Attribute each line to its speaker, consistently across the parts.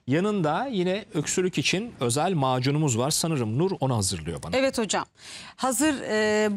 Speaker 1: Yanında yine öksürük için özel macunumuz var. Sanırım Nur onu hazırlıyor bana.
Speaker 2: Evet hocam. Hazır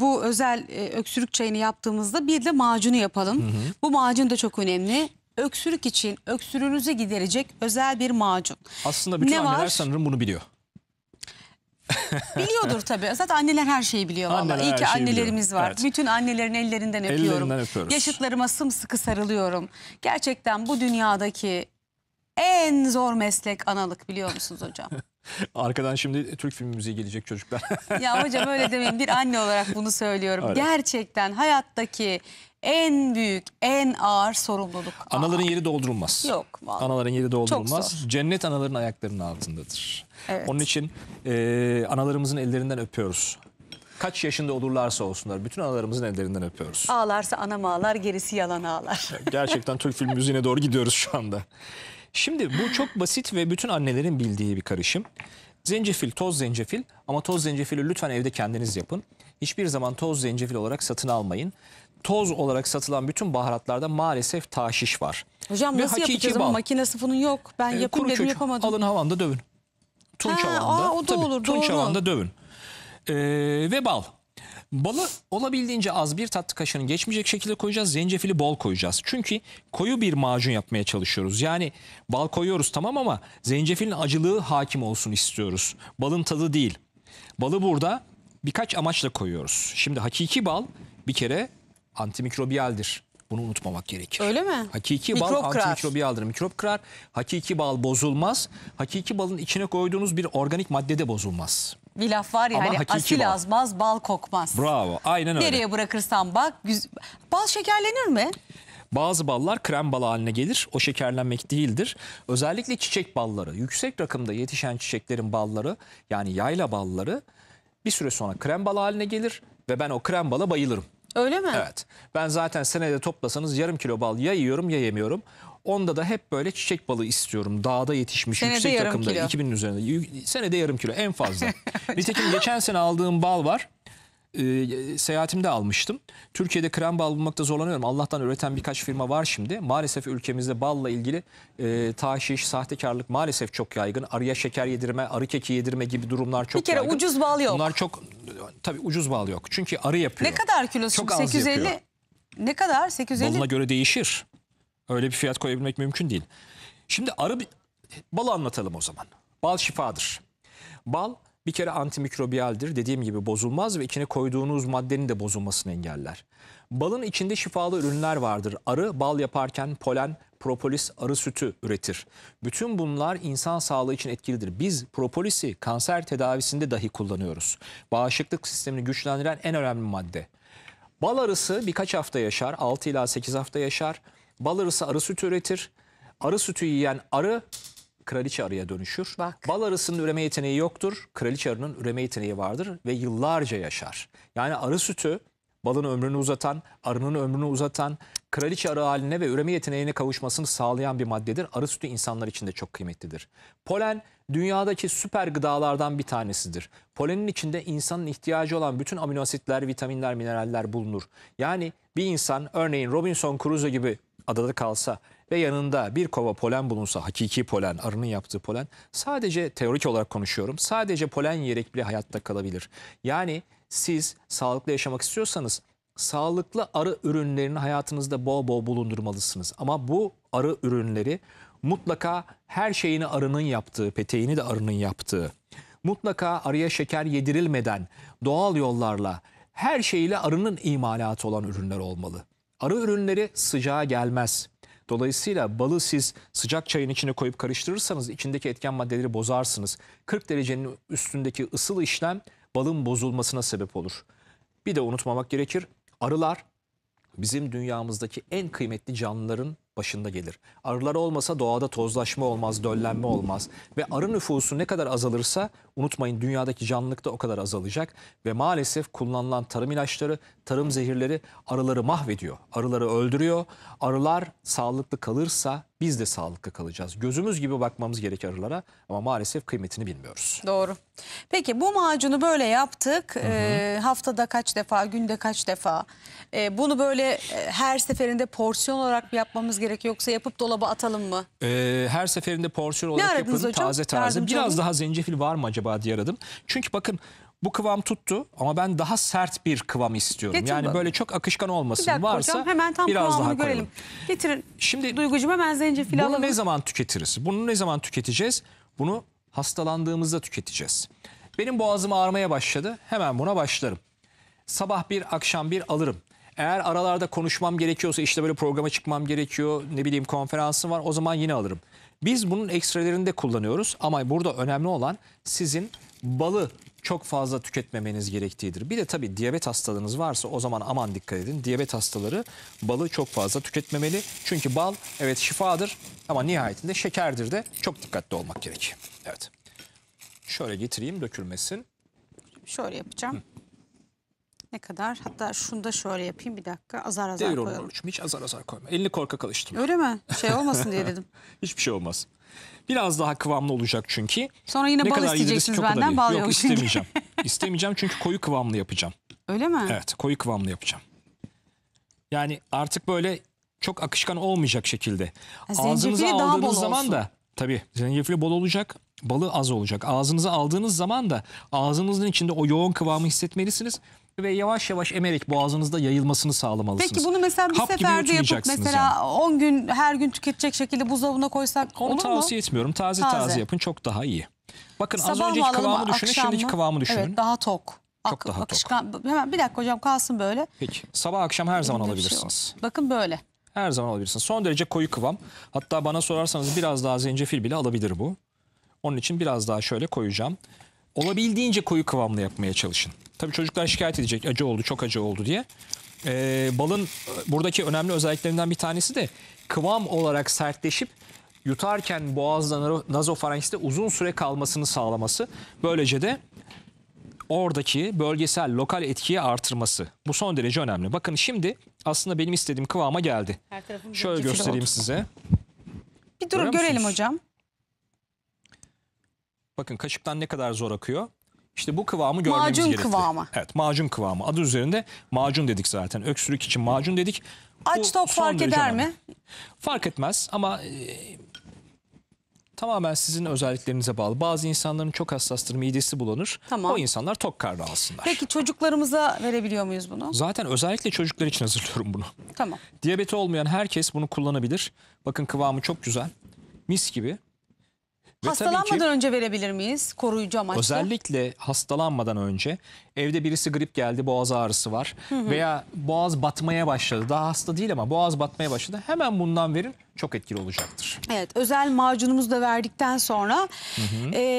Speaker 2: bu özel öksürük çayını yaptığımızda bir de macunu yapalım. Bu macun da çok önemli. Öksürük için öksürüğünüzü giderecek özel bir macun.
Speaker 1: Aslında bütün
Speaker 2: Ne
Speaker 1: anneler
Speaker 2: var?
Speaker 1: sanırım bunu biliyor.
Speaker 2: Biliyordur tabii. Zaten anneler her şeyi biliyor vallahi.
Speaker 1: Anneler
Speaker 2: İyi
Speaker 1: her
Speaker 2: ki
Speaker 1: şeyi
Speaker 2: annelerimiz
Speaker 1: biliyor.
Speaker 2: var.
Speaker 1: Evet.
Speaker 2: Bütün annelerin ellerinden öpüyorum.
Speaker 1: Ellerinden öpüyoruz.
Speaker 2: Yaşıtlarıma sımsıkı sarılıyorum. Gerçekten bu dünyadaki en zor meslek analık, biliyor musunuz hocam?
Speaker 1: Arkadan şimdi Türk film müziği gelecek çocuklar.
Speaker 2: Ya hocam öyle demeyin. Bir anne olarak bunu söylüyorum.
Speaker 1: Öyle.
Speaker 2: Gerçekten hayattaki en büyük, en ağır sorumluluk.
Speaker 1: Anaların yeri doldurulmaz.
Speaker 2: Yok, vallahi.
Speaker 1: Anaların yeri doldurulmaz.
Speaker 2: Çok zor.
Speaker 1: Cennet anaların ayaklarının altındadır.
Speaker 2: Evet.
Speaker 1: Onun için analarımızın ellerinden öpüyoruz. Kaç yaşında olurlarsa olsunlar bütün analarımızın ellerinden öpüyoruz.
Speaker 2: Ağlarsa anam ağlar, gerisi yalan ağlar.
Speaker 1: Gerçekten Türk film müziğine doğru gidiyoruz şu anda. Şimdi bu çok basit ve bütün annelerin bildiği bir karışım. Zencefil, toz zencefil, ama toz zencefili lütfen evde kendiniz yapın. Hiçbir zaman toz zencefil olarak satın almayın. Toz olarak satılan bütün baharatlarda maalesef taşiş var.
Speaker 2: Hocam
Speaker 1: Ve
Speaker 2: nasıl
Speaker 1: hakiki
Speaker 2: yapacağız ama
Speaker 1: bal.
Speaker 2: makinesi bunun yok. Ben yapayım
Speaker 1: Kuru
Speaker 2: dedim,
Speaker 1: kök
Speaker 2: yapamadım.
Speaker 1: alın, havanda dövün. Tunç
Speaker 2: Ha,
Speaker 1: havanda.
Speaker 2: o da
Speaker 1: tabii,
Speaker 2: olur,
Speaker 1: tunç
Speaker 2: doğru.
Speaker 1: havanda dövün. Ve bal. Balı olabildiğince az, bir tatlı kaşığının geçmeyecek şekilde koyacağız. Zencefili bol koyacağız. Çünkü koyu bir macun yapmaya çalışıyoruz. Yani bal koyuyoruz tamam ama zencefilin acılığı hakim olsun istiyoruz. Balın tadı değil. Balı burada birkaç amaçla koyuyoruz. Şimdi hakiki bal bir kere antimikrobiyaldir. Bunu unutmamak gerekir.
Speaker 2: Öyle mi?
Speaker 1: Hakiki bal
Speaker 2: Mikrop kırar.
Speaker 1: antimikrobiyaldır. Mikrop kırar. Hakiki bal bozulmaz. Hakiki balın içine koyduğunuz bir organik madde de bozulmaz.
Speaker 2: Bir laf var ya,
Speaker 1: Ama
Speaker 2: hani
Speaker 1: hakiki
Speaker 2: asil
Speaker 1: bal.
Speaker 2: azmaz, bal kokmaz.
Speaker 1: Bravo. Aynen öyle.
Speaker 2: Nereye bırakırsan bak. Bal şekerlenir mi?
Speaker 1: Bazı ballar krem balı haline gelir. O şekerlenmek değildir. Özellikle çiçek balları, yüksek rakımda yetişen çiçeklerin balları, yani yayla balları bir süre sonra krem balı haline gelir ve ben o krem bala bayılırım.
Speaker 2: Öyle mi?
Speaker 1: Evet. Ben zaten senede toplasanız yarım kilo bal ya yiyorum ya yemiyorum. Onda da hep böyle çiçek balı istiyorum. Dağda yetişmiş,
Speaker 2: Senede
Speaker 1: yüksek
Speaker 2: yarım
Speaker 1: rakımda,
Speaker 2: kilo.
Speaker 1: 2000'in üzerinde. Senede yarım kilo en fazla. Nitekim geçen sene aldığım bal var. Seyahatimde almıştım. Türkiye'de krem bal bulmakta zorlanıyorum. Allah'tan üreten birkaç firma var şimdi. Maalesef ülkemizde balla ilgili taşiş, sahtekarlık maalesef çok yaygın. Arıya şeker yedirme, arı keki yedirme gibi durumlar çok
Speaker 2: Bir kere
Speaker 1: yaygın.
Speaker 2: ucuz bal yok.
Speaker 1: Bunlar çok, tabii ucuz bal yok. Çünkü arı yapıyor.
Speaker 2: Ne kadar kilosu?
Speaker 1: Çok az
Speaker 2: 850.
Speaker 1: yapıyor.
Speaker 2: Ne kadar? 850.
Speaker 1: Balına göre değişir. Öyle bir fiyat koyabilmek mümkün değil. Şimdi balı anlatalım o zaman. Bal şifadır. Bal bir kere antimikrobiyaldir. Dediğim gibi bozulmaz ve içine koyduğunuz maddenin de bozulmasını engeller. Balın içinde şifalı ürünler vardır. Arı bal yaparken polen, propolis, arı sütü üretir. Bütün bunlar insan sağlığı için etkilidir. Biz propolisi kanser tedavisinde dahi kullanıyoruz. Bağışıklık sistemini güçlendiren en önemli madde. Bal arısı birkaç hafta yaşar, 6 ila 8 hafta yaşar. Bal arısı arı sütü üretir. Arı sütü yiyen arı kraliçe arıya dönüşür.
Speaker 2: Bak.
Speaker 1: Bal arısının üreme yeteneği yoktur. Kraliçe arının üreme yeteneği vardır ve yıllarca yaşar. Yani arı sütü balın ömrünü uzatan, arının ömrünü uzatan, kraliçe arı haline ve üreme yeteneğine kavuşmasını sağlayan bir maddedir. Arı sütü insanlar için de çok kıymetlidir. Polen dünyadaki süper gıdalardan bir tanesidir. Polenin içinde insanın ihtiyacı olan bütün amino asitler, vitaminler, mineraller bulunur. Yani bir insan örneğin Robinson Crusoe gibi adada kalsa ve yanında bir kova polen bulunsa, hakiki polen, arının yaptığı polen, sadece teorik olarak konuşuyorum, sadece polen yiyerek bile hayatta kalabilir. Yani siz sağlıklı yaşamak istiyorsanız sağlıklı arı ürünlerini hayatınızda bol bol bulundurmalısınız. Ama bu arı ürünleri mutlaka her şeyini arının yaptığı, peteğini de arının yaptığı, mutlaka arıya şeker yedirilmeden doğal yollarla her şeyiyle arının imalatı olan ürünler olmalı. Arı ürünleri sıcağa gelmez. Dolayısıyla balı siz sıcak çayın içine koyup karıştırırsanız içindeki etken maddeleri bozarsınız. 40 derecenin üstündeki ısıl işlem balın bozulmasına sebep olur. Bir de unutmamak gerekir, arılar bizim dünyamızdaki en kıymetli canlıların başında gelir. Arılar olmasa doğada tozlaşma olmaz, döllenme olmaz. Ve arı nüfusu ne kadar azalırsa unutmayın dünyadaki canlılık da o kadar azalacak. Ve maalesef kullanılan tarım ilaçları, tarım zehirleri arıları mahvediyor. Arıları öldürüyor. Arılar sağlıklı kalırsa biz de sağlıklı kalacağız. Gözümüz gibi bakmamız gerekir arılara ama maalesef kıymetini bilmiyoruz.
Speaker 2: Doğru. Peki bu macunu böyle yaptık. Haftada kaç defa, günde kaç defa? Bunu böyle her seferinde porsiyon olarak yapmamız gerekiyor. gerekiyor yoksa yapıp dolaba atalım mı?
Speaker 1: Her seferinde porsiyon olarak
Speaker 2: aradınız
Speaker 1: yapın,
Speaker 2: hocam?
Speaker 1: taze taze.
Speaker 2: Yardımcı
Speaker 1: Biraz
Speaker 2: olayım.
Speaker 1: daha zencefil var mı acaba diye aradım. Çünkü bakın bu kıvam tuttu ama ben daha sert bir kıvam istiyorum.
Speaker 2: Getir
Speaker 1: Yani
Speaker 2: bakalım.
Speaker 1: böyle çok akışkan
Speaker 2: Bir
Speaker 1: olmasın.
Speaker 2: dakika
Speaker 1: Varsa
Speaker 2: hocam hemen tam
Speaker 1: biraz daha
Speaker 2: kıvamını
Speaker 1: koyalım.
Speaker 2: görelim. Getirin.
Speaker 1: Şimdi
Speaker 2: Duygucuğum hemen zencefili
Speaker 1: bunu
Speaker 2: alalım.
Speaker 1: ne zaman tüketiriz? Bunu ne zaman tüketeceğiz? Bunu hastalandığımızda tüketeceğiz. Benim boğazım ağrımaya başladı. Hemen buna başlarım. Sabah bir, akşam bir alırım. Eğer aralarda konuşmam gerekiyorsa, işte böyle programa çıkmam gerekiyor, ne bileyim konferansım var, o zaman yine alırım. Biz bunun ekstrelerini de kullanıyoruz ama burada önemli olan sizin balı çok fazla tüketmemeniz gerektiğidir. Bir de tabii diyabet hastalığınız varsa o zaman aman dikkat edin. Diyabet hastaları balı çok fazla tüketmemeli. Çünkü bal evet şifadır ama nihayetinde şekerdir de, çok dikkatli olmak gerekiyor. Evet. Şöyle getireyim, dökülmesin.
Speaker 2: Şöyle yapacağım. Ne kadar? Hatta şunu da şöyle yapayım, bir dakika. Azar azar
Speaker 1: Devir onu
Speaker 2: koyalım.
Speaker 1: Oruç'um, hiç azar azar koyma. Elini korkak alıştırma.
Speaker 2: Öyle mi? Şey olmasın diye dedim.
Speaker 1: Hiçbir şey olmaz. Biraz daha kıvamlı olacak çünkü.
Speaker 2: Sonra yine
Speaker 1: Ne
Speaker 2: bal
Speaker 1: kadar yediririz
Speaker 2: isteyeceksiniz
Speaker 1: ki o kadar
Speaker 2: benden,
Speaker 1: iyi.
Speaker 2: bal
Speaker 1: Yok,
Speaker 2: yok çünkü.
Speaker 1: istemeyeceğim. İstemeyeceğim çünkü koyu kıvamlı yapacağım.
Speaker 2: Öyle mi?
Speaker 1: Evet, koyu kıvamlı yapacağım. Yani artık böyle çok akışkan olmayacak şekilde.
Speaker 2: zencefili
Speaker 1: Ağzınıza
Speaker 2: daha bol
Speaker 1: aldığınız zaman
Speaker 2: olsun.
Speaker 1: da tabii zencefili bol olacak, balı az olacak. Ağzınıza aldığınız zaman da ağzınızın içinde o yoğun kıvamı hissetmelisiniz ve yavaş yavaş emerek boğazınızda yayılmasını sağlamalısınız.
Speaker 2: Peki bunu mesela bir
Speaker 1: Hap gibi
Speaker 2: seferde yapıp
Speaker 1: yutmayacaksınız
Speaker 2: mesela
Speaker 1: yani.
Speaker 2: 10 gün her gün tüketecek şekilde buzdolabına koysak olur
Speaker 1: Onu
Speaker 2: mu?
Speaker 1: tavsiye etmiyorum. Taze
Speaker 2: Taze.
Speaker 1: yapın, çok daha iyi. Bakın az
Speaker 2: Sabah mı
Speaker 1: önceki
Speaker 2: alalım,
Speaker 1: kıvamı düşünün,
Speaker 2: akşam
Speaker 1: şimdiki
Speaker 2: mı?
Speaker 1: kıvamı düşünün.
Speaker 2: Evet, daha tok.
Speaker 1: Çok daha tok.
Speaker 2: Akışkan. Hemen bir dakika hocam, kalsın böyle.
Speaker 1: Peki sabah akşam her zaman
Speaker 2: Elimde bir şey
Speaker 1: alabilirsiniz.
Speaker 2: olsun. Bakın böyle.
Speaker 1: Her zaman alabilirsiniz. Son derece koyu kıvam. Hatta bana sorarsanız biraz daha zencefil bile alabilir bu. Onun için biraz daha şöyle koyacağım. Olabildiğince koyu kıvamlı yapmaya çalışın. Tabii çocuklar şikayet edecek, acı oldu, çok acı oldu diye. Balın buradaki önemli özelliklerinden bir tanesi de kıvam olarak sertleşip yutarken boğazda, nazofarenks'te uzun süre kalmasını sağlaması. Böylece de oradaki bölgesel, lokal etkiyi artırması. Bu son derece önemli. Bakın şimdi aslında benim istediğim kıvama geldi.
Speaker 2: Her tarafım
Speaker 1: Şöyle
Speaker 2: zencefil
Speaker 1: göstereyim
Speaker 2: oldu.
Speaker 1: size.
Speaker 2: Bir durun
Speaker 1: Görüyor
Speaker 2: görelim
Speaker 1: musunuz?
Speaker 2: hocam.
Speaker 1: Bakın kaşıktan ne kadar zor akıyor. İşte bu kıvamı görmemiz
Speaker 2: Macun
Speaker 1: gerekli.
Speaker 2: kıvamı.
Speaker 1: Evet, macun kıvamı. Adı üzerinde macun dedik zaten. Öksürük için macun dedik.
Speaker 2: Aç
Speaker 1: Bu
Speaker 2: tok
Speaker 1: son
Speaker 2: fark
Speaker 1: derece
Speaker 2: eder
Speaker 1: önemli.
Speaker 2: mi?
Speaker 1: Fark etmez ama tamamen sizin özelliklerinize bağlı. Bazı insanların çok hassastır, midesi bulanır.
Speaker 2: Tamam.
Speaker 1: O insanlar tok karnı alsınlar.
Speaker 2: Peki çocuklarımıza verebiliyor muyuz bunu?
Speaker 1: Zaten özellikle çocuklar için hazırlıyorum bunu.
Speaker 2: Tamam.
Speaker 1: Diyabeti olmayan herkes bunu kullanabilir. Bakın kıvamı çok güzel. Mis gibi. Ve tabii ki
Speaker 2: Hastalanmadan önce verebilir miyiz? Koruyucu amaçlı.
Speaker 1: özellikle hastalanmadan önce, evde birisi grip geldi, boğaz ağrısı var veya boğaz batmaya başladı. Daha hasta değil ama boğaz batmaya başladı. Hemen bundan verin, çok etkili olacaktır.
Speaker 2: Evet, özel macunumuzu da verdikten sonra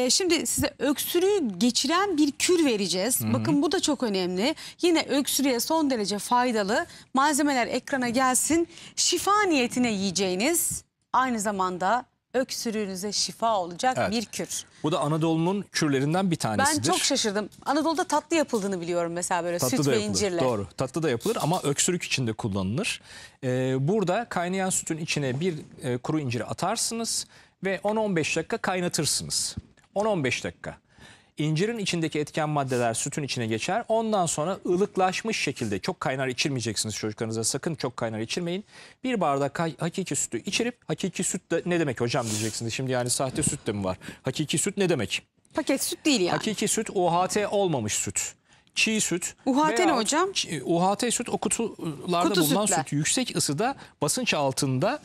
Speaker 2: şimdi size öksürüğü geçiren bir kür vereceğiz. Bakın bu da çok önemli. Yine öksürüğe son derece faydalı malzemeler ekrana gelsin. Şifa niyetine yiyeceğiniz, aynı zamanda öksürüğünüze şifa olacak
Speaker 1: Evet.
Speaker 2: bir kür.
Speaker 1: Bu da Anadolu'nun kürlerinden bir
Speaker 2: Ben
Speaker 1: tanesidir.
Speaker 2: çok şaşırdım. Anadolu'da tatlı yapıldığını biliyorum mesela, böyle
Speaker 1: Tatlı
Speaker 2: süt
Speaker 1: da
Speaker 2: ve
Speaker 1: yapılır.
Speaker 2: incirle.
Speaker 1: Doğru. Tatlı da yapılır ama öksürük için de kullanılır. Burada kaynayan sütün içine bir kuru inciri atarsınız ve 10-15 dakika kaynatırsınız. 10-15 dakika. İncirin içindeki etken maddeler sütün içine geçer. Ondan sonra ılıklaşmış şekilde, çok kaynar içirmeyeceksiniz çocuklarınıza. Sakın çok kaynar içirmeyin. Bir bardak hakiki sütü içirip, hakiki süt de ne demek hocam diyeceksiniz. Şimdi yani sahte süt de mi var? Hakiki süt ne demek?
Speaker 2: Paket süt değil yani.
Speaker 1: Hakiki süt UHT olmamış süt. Çiğ süt.
Speaker 2: UHT ne
Speaker 1: veya
Speaker 2: hocam?
Speaker 1: UHT süt o kutularda
Speaker 2: Kutu
Speaker 1: bulunan
Speaker 2: sütler.
Speaker 1: süt. Yüksek ısıda basınç altında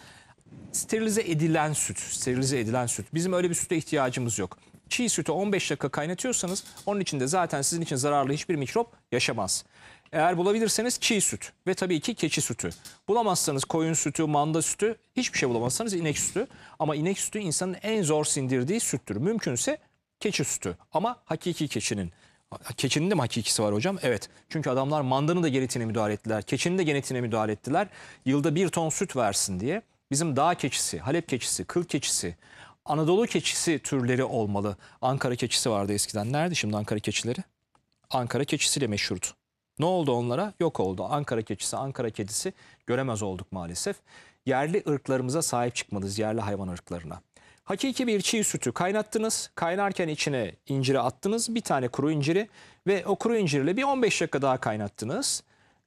Speaker 1: sterilize edilen süt. Sterilize edilen süt. Bizim öyle bir süte ihtiyacımız yok. Çiğ sütü 15 dakika kaynatıyorsanız onun içinde zaten sizin için zararlı hiçbir mikrop yaşamaz. Eğer bulabilirseniz çiğ süt ve tabii ki keçi sütü. Bulamazsanız koyun sütü, manda sütü, hiçbir şey bulamazsanız inek sütü. Ama inek sütü insanın en zor sindirdiği süttür. Mümkünse keçi sütü ama hakiki keçinin. Keçinin de mi hakikisi var hocam? Evet. Çünkü adamlar mandanın da genetiğine müdahale ettiler. Keçinin de genetiğine müdahale ettiler. Yılda 1 ton süt versin diye. Bizim dağ keçisi, Halep keçisi, kıl keçisi, Anadolu keçisi türleri olmalı. Ankara keçisi vardı eskiden. Nerede şimdi Ankara keçileri? Ankara keçisiyle meşhurdu. Ne oldu onlara? Yok oldu. Ankara keçisi, Ankara kedisi göremez olduk maalesef. Yerli ırklarımıza sahip çıkmalıyız, yerli hayvan ırklarına. Hakiki bir çiğ sütü kaynattınız. Kaynarken içine inciri attınız. Bir tane kuru inciri ve o kuru incirle bir 15 dakika daha kaynattınız.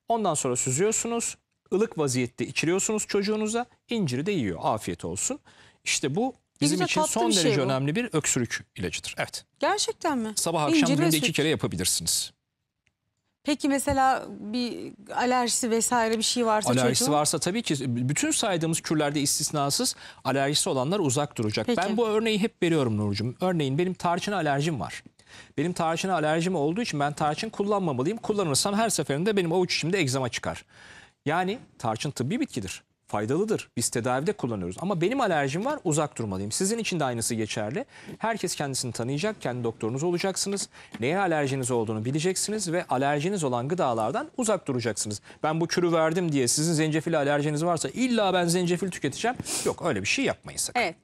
Speaker 1: Ondan sonra süzüyorsunuz. ılık vaziyette içiriyorsunuz çocuğunuza. İnciri de yiyor. Afiyet olsun. İşte bu bizim
Speaker 2: güzel,
Speaker 1: için
Speaker 2: tatlı
Speaker 1: son
Speaker 2: bir şey
Speaker 1: derece
Speaker 2: bu.
Speaker 1: önemli bir öksürük ilacıdır. Evet.
Speaker 2: Gerçekten mi?
Speaker 1: Sabah akşam
Speaker 2: İncir ve
Speaker 1: günde 2
Speaker 2: süt.
Speaker 1: kere yapabilirsiniz.
Speaker 2: Peki mesela bir alerjisi vesaire bir şey varsa
Speaker 1: Alerjisi
Speaker 2: çocuğun?
Speaker 1: varsa tabii ki bütün saydığımız kürlerde istisnasız alerjisi olanlar uzak duracak.
Speaker 2: Peki.
Speaker 1: Ben bu örneği hep veriyorum Nurcuğum. Örneğin benim tarçına alerjim var. Benim tarçına alerjim olduğu için ben tarçın kullanmamalıyım. Kullanırsam her seferinde benim avuç içimde egzama çıkar. Yani tarçın tıbbi bitkidir. Faydalıdır. Biz tedavide kullanıyoruz. Ama benim alerjim var, uzak durmalıyım. Sizin için de aynısı geçerli. Herkes kendisini tanıyacak, kendi doktorunuz olacaksınız. Neye alerjiniz olduğunu bileceksiniz ve alerjiniz olan gıdalardan uzak duracaksınız. Ben bu kürü verdim diye sizin zencefil alerjiniz varsa illa ben zencefil tüketeceğim. Yok, öyle bir şey yapmayın sakın.
Speaker 2: Evet.